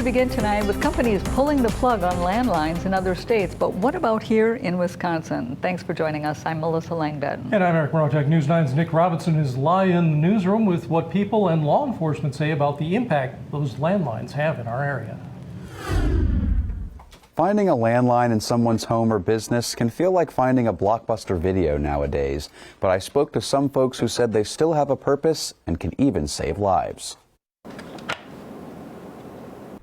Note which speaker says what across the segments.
Speaker 1: begin tonight with companies pulling the plug on landlines in other states. But what about here in Wisconsin? Thanks for joining us. I'm Melissa Langbaden.
Speaker 2: And I'm Eric Morotech. News 9's Nick Robinson is live in the newsroom with what people and law enforcement say about the impact those landlines have in our area.
Speaker 3: Finding a landline in someone's home or business can feel like finding a blockbuster video nowadays, but I spoke to some folks who said they still have a purpose and can even save lives.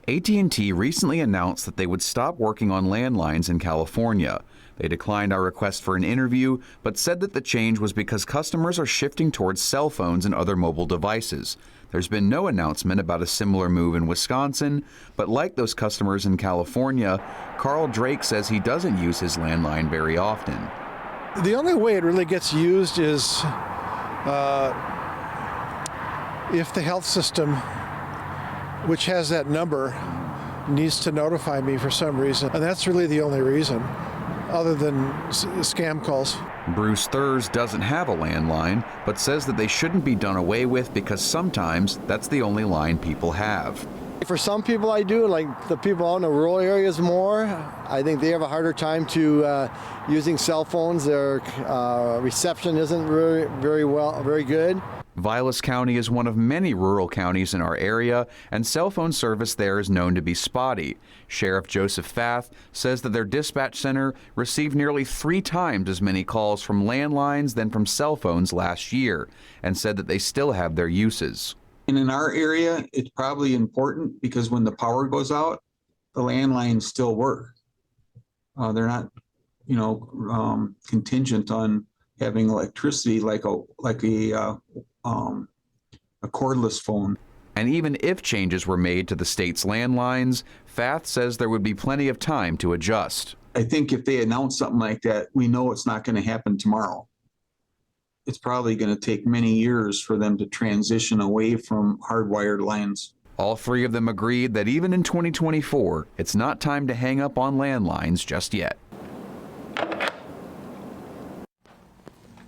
Speaker 4: AT&T recently announced that they would stop working on landlines in California. They declined our request for an interview, but said that the change was because customers are shifting towards cell phones and other mobile devices. There's been no announcement about a similar move in Wisconsin, but like those customers in California, Carl Drake says he doesn't use his landline very often.
Speaker 5: The only way it really gets used is if the health system, which has that number, needs to notify me for some reason. And that's really the only reason, other than scam calls.
Speaker 4: Bruce Thurs doesn't have a landline, but says that they shouldn't be done away with because sometimes that's the only line people have.
Speaker 6: For some people I do, like the people out in the rural areas more. I think they have a harder time to using cell phones. Their reception isn't very good.
Speaker 4: Vilas County is one of many rural counties in our area, and cell phone service there is known to be spotty. Sheriff Joseph Fath says that their dispatch center received nearly 3 times as many calls from landlines than from cell phones last year, and said that they still have their uses.
Speaker 7: And in our area, it's probably important because when the power goes out, the landlines still work. They're not, contingent on having electricity like a cordless phone.
Speaker 4: And even if changes were made to the state's landlines, Fath says there would be plenty of time to adjust.
Speaker 7: I think if they announce something like that, we know it's not going to happen tomorrow. It's probably going to take many years for them to transition away from hardwired lines.
Speaker 4: All 3 of them agreed that even in 2024, it's not time to hang up on landlines just yet.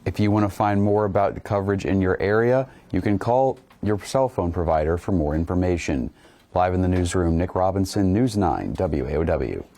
Speaker 3: If you want to find more about the coverage in your area, you can call your cell phone provider for more information. Live in the newsroom, Nick Robinson, News 9 WAOW.